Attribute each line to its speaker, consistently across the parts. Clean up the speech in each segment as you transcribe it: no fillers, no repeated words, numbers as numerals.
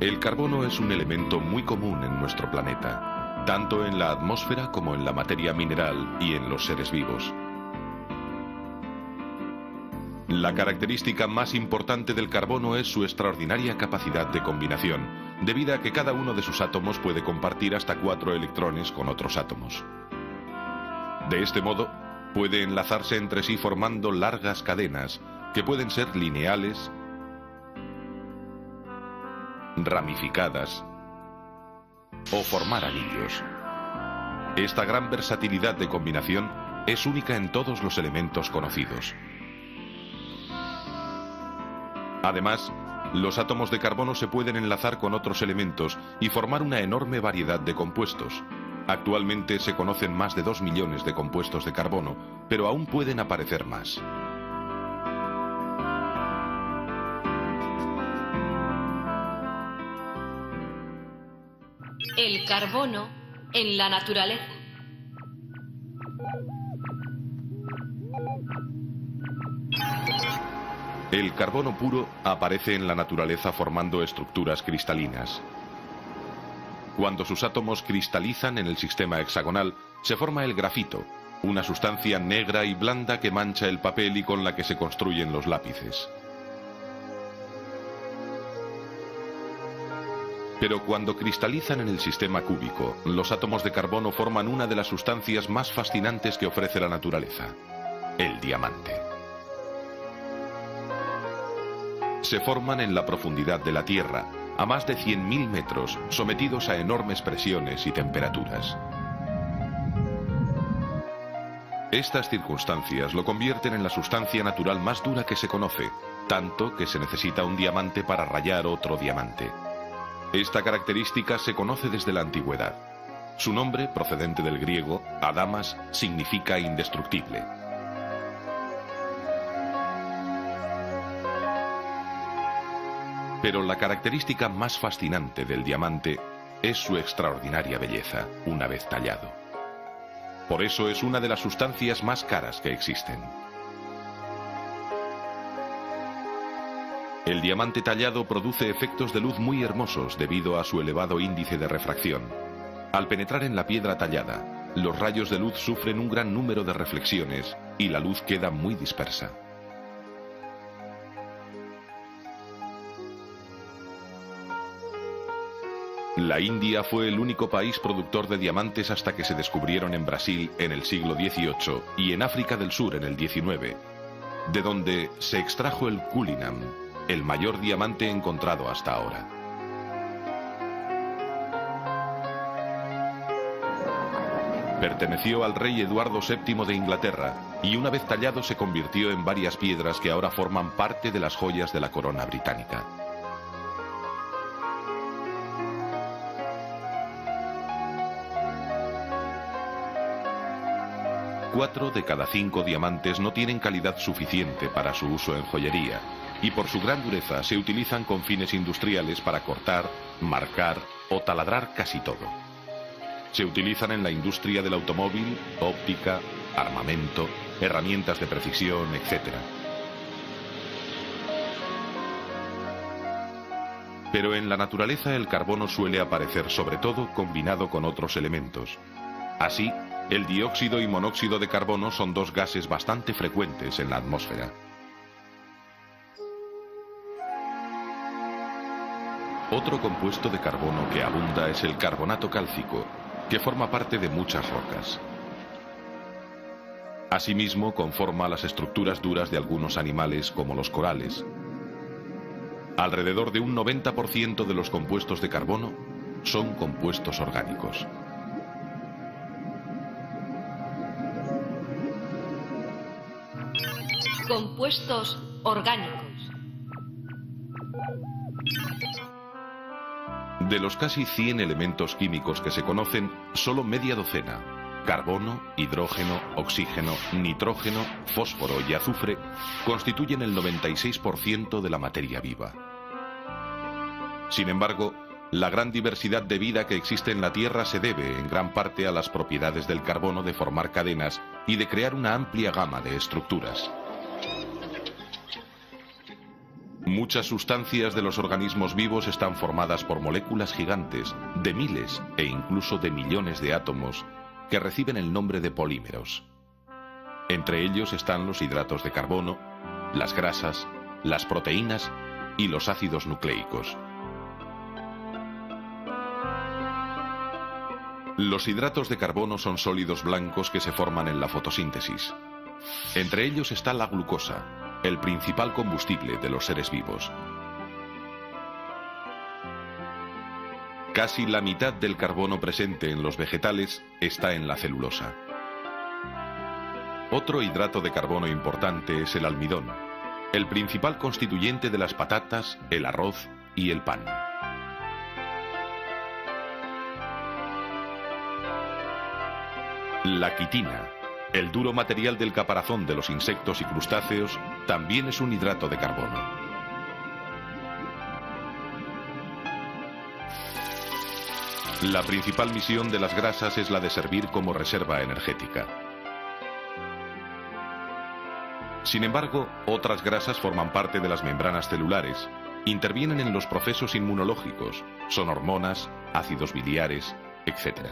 Speaker 1: El carbono es un elemento muy común en nuestro planeta, tanto en la atmósfera como en la materia mineral y en los seres vivos. La característica más importante del carbono es su extraordinaria capacidad de combinación, debido a que cada uno de sus átomos puede compartir hasta 4 electrones con otros átomos. De este modo, puede enlazarse entre sí formando largas cadenas, que pueden ser lineales, ramificadas o formar anillos. Esta gran versatilidad de combinación es única en todos los elementos conocidos. Además, los átomos de carbono se pueden enlazar con otros elementos y formar una enorme variedad de compuestos. Actualmente se conocen más de 2 millones de compuestos de carbono, pero aún pueden aparecer más.
Speaker 2: El carbono en la naturaleza.
Speaker 1: El carbono puro aparece en la naturaleza formando estructuras cristalinas. Cuando sus átomos cristalizan en el sistema hexagonal, se forma el grafito, una sustancia negra y blanda que mancha el papel y con la que se construyen los lápices. Pero cuando cristalizan en el sistema cúbico, los átomos de carbono forman una de las sustancias más fascinantes que ofrece la naturaleza, el diamante. Se forman en la profundidad de la Tierra, a más de 100.000 metros, sometidos a enormes presiones y temperaturas. Estas circunstancias lo convierten en la sustancia natural más dura que se conoce, tanto que se necesita un diamante para rayar otro diamante. Esta característica se conoce desde la antigüedad. Su nombre, procedente del griego, adamas, significa indestructible. Pero la característica más fascinante del diamante es su extraordinaria belleza, una vez tallado. Por eso es una de las sustancias más caras que existen. El diamante tallado produce efectos de luz muy hermosos debido a su elevado índice de refracción. Al penetrar en la piedra tallada, los rayos de luz sufren un gran número de reflexiones y la luz queda muy dispersa. La India fue el único país productor de diamantes hasta que se descubrieron en Brasil en el siglo XVIII y en África del Sur en el XIX, de donde se extrajo el Cullinan, el mayor diamante encontrado hasta ahora. Perteneció al rey Eduardo VII de Inglaterra y una vez tallado se convirtió en varias piedras que ahora forman parte de las joyas de la corona británica. Cuatro de cada 5 diamantes no tienen calidad suficiente para su uso en joyería y por su gran dureza se utilizan con fines industriales para cortar, marcar o taladrar casi todo. Se utilizan en la industria del automóvil, óptica, armamento, herramientas de precisión, etc. Pero en la naturaleza el carbono suele aparecer sobre todo combinado con otros elementos. Así, el dióxido y monóxido de carbono son dos gases bastante frecuentes en la atmósfera. Otro compuesto de carbono que abunda es el carbonato cálcico, que forma parte de muchas rocas. Asimismo, conforma las estructuras duras de algunos animales como los corales. Alrededor de un 90% de los compuestos de carbono son compuestos orgánicos.
Speaker 2: Compuestos orgánicos.
Speaker 1: De los casi 100 elementos químicos que se conocen, solo media docena, carbono, hidrógeno, oxígeno, nitrógeno, fósforo y azufre, constituyen el 96% de la materia viva. Sin embargo, la gran diversidad de vida que existe en la Tierra se debe en gran parte a las propiedades del carbono de formar cadenas y de crear una amplia gama de estructuras. Muchas sustancias de los organismos vivos están formadas por moléculas gigantes, de miles e incluso de millones de átomos, que reciben el nombre de polímeros. Entre ellos están los hidratos de carbono, las grasas, las proteínas y los ácidos nucleicos. Los hidratos de carbono son sólidos blancos que se forman en la fotosíntesis. Entre ellos está la glucosa, el principal combustible de los seres vivos. Casi la mitad del carbono presente en los vegetales está en la celulosa. Otro hidrato de carbono importante es el almidón, el principal constituyente de las patatas, el arroz y el pan. La quitina, el duro material del caparazón de los insectos y crustáceos, también es un hidrato de carbono. La principal misión de las grasas es la de servir como reserva energética. Sin embargo, otras grasas forman parte de las membranas celulares, intervienen en los procesos inmunológicos, son hormonas, ácidos biliares, etc.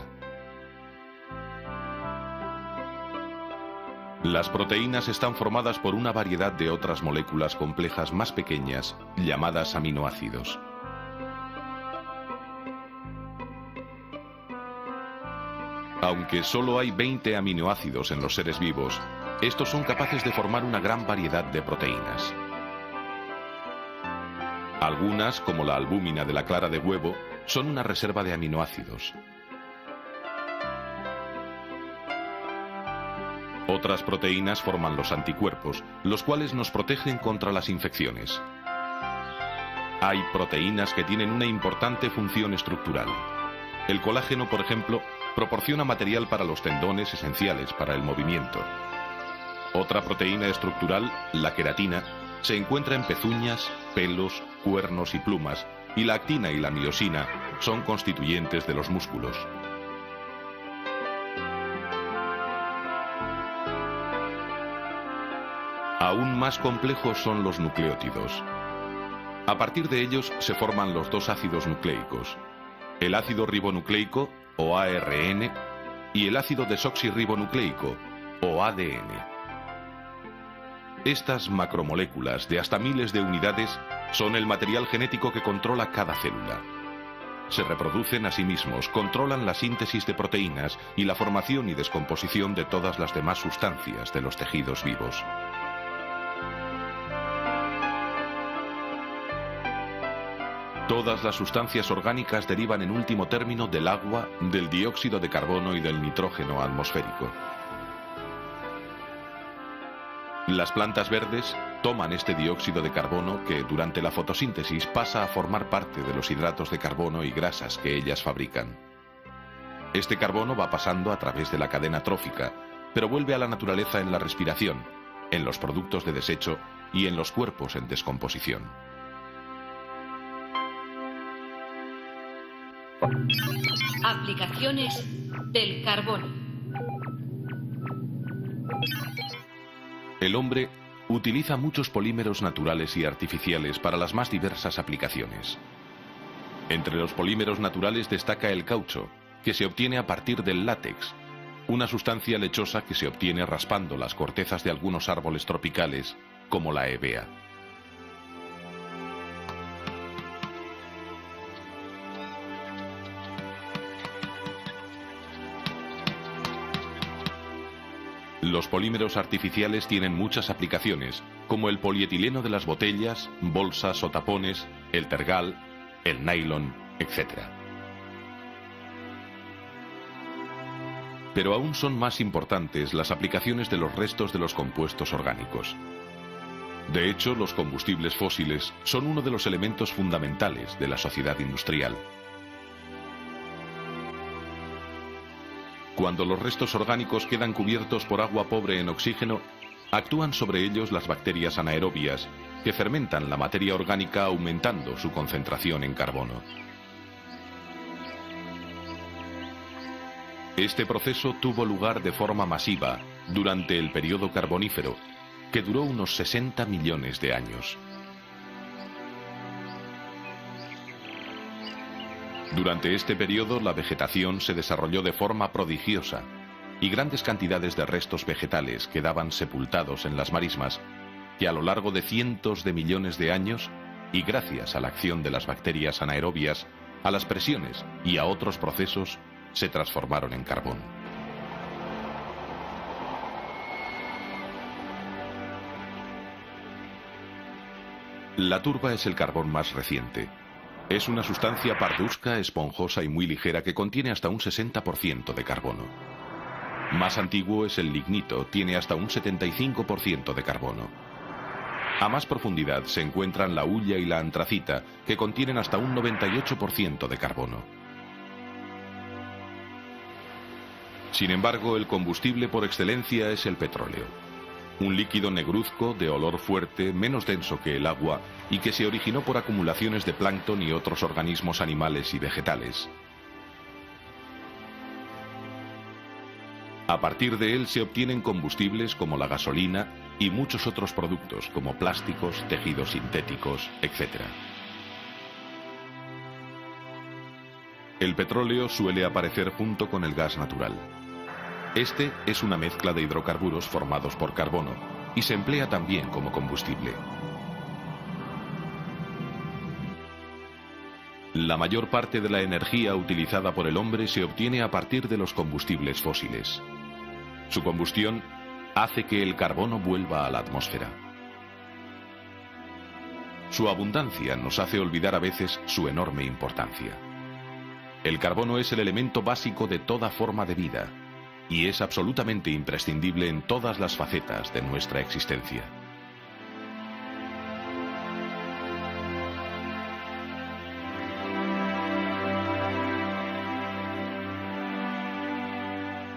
Speaker 1: Las proteínas están formadas por una variedad de otras moléculas complejas más pequeñas, llamadas aminoácidos. Aunque solo hay 20 aminoácidos en los seres vivos, estos son capaces de formar una gran variedad de proteínas. Algunas, como la albúmina de la clara de huevo, son una reserva de aminoácidos. Otras proteínas forman los anticuerpos, los cuales nos protegen contra las infecciones. Hay proteínas que tienen una importante función estructural. El colágeno, por ejemplo, proporciona material para los tendones esenciales para el movimiento. Otra proteína estructural, la queratina, se encuentra en pezuñas, pelos, cuernos y plumas, y la actina y la miosina son constituyentes de los músculos. Aún más complejos son los nucleótidos. A partir de ellos se forman los dos ácidos nucleicos, el ácido ribonucleico, o ARN, y el ácido desoxirribonucleico, o ADN. Estas macromoléculas de hasta miles de unidades son el material genético que controla cada célula. Se reproducen a sí mismos, controlan la síntesis de proteínas y la formación y descomposición de todas las demás sustancias de los tejidos vivos. Todas las sustancias orgánicas derivan en último término del agua, del dióxido de carbono y del nitrógeno atmosférico. Las plantas verdes toman este dióxido de carbono que durante la fotosíntesis pasa a formar parte de los hidratos de carbono y grasas que ellas fabrican. Este carbono va pasando a través de la cadena trófica, pero vuelve a la naturaleza en la respiración, en los productos de desecho y en los cuerpos en descomposición.
Speaker 2: Aplicaciones del carbono.
Speaker 1: El hombre utiliza muchos polímeros naturales y artificiales para las más diversas aplicaciones. Entre los polímeros naturales destaca el caucho, que se obtiene a partir del látex, una sustancia lechosa que se obtiene raspando las cortezas de algunos árboles tropicales, como la hevea. Los polímeros artificiales tienen muchas aplicaciones, como el polietileno de las botellas, bolsas o tapones, el tergal, el nylon, etc. Pero aún son más importantes las aplicaciones de los restos de los compuestos orgánicos. De hecho, los combustibles fósiles son uno de los elementos fundamentales de la sociedad industrial. Cuando los restos orgánicos quedan cubiertos por agua pobre en oxígeno, actúan sobre ellos las bacterias anaerobias, que fermentan la materia orgánica aumentando su concentración en carbono. Este proceso tuvo lugar de forma masiva durante el periodo carbonífero, que duró unos 60 millones de años. Durante este periodo la vegetación se desarrolló de forma prodigiosa y grandes cantidades de restos vegetales quedaban sepultados en las marismas que a lo largo de cientos de millones de años y gracias a la acción de las bacterias anaerobias, a las presiones y a otros procesos se transformaron en carbón. La turba es el carbón más reciente. Es una sustancia parduzca, esponjosa y muy ligera que contiene hasta un 60% de carbono. Más antiguo es el lignito, tiene hasta un 75% de carbono. A más profundidad se encuentran la hulla y la antracita, que contienen hasta un 98% de carbono. Sin embargo, el combustible por excelencia es el petróleo. Un líquido negruzco, de olor fuerte, menos denso que el agua, y que se originó por acumulaciones de plancton y otros organismos animales y vegetales. A partir de él se obtienen combustibles como la gasolina y muchos otros productos como plásticos, tejidos sintéticos, etc. El petróleo suele aparecer junto con el gas natural. Este es una mezcla de hidrocarburos formados por carbono y se emplea también como combustible. La mayor parte de la energía utilizada por el hombre se obtiene a partir de los combustibles fósiles. Su combustión hace que el carbono vuelva a la atmósfera. Su abundancia nos hace olvidar a veces su enorme importancia. El carbono es el elemento básico de toda forma de vida y es absolutamente imprescindible en todas las facetas de nuestra existencia.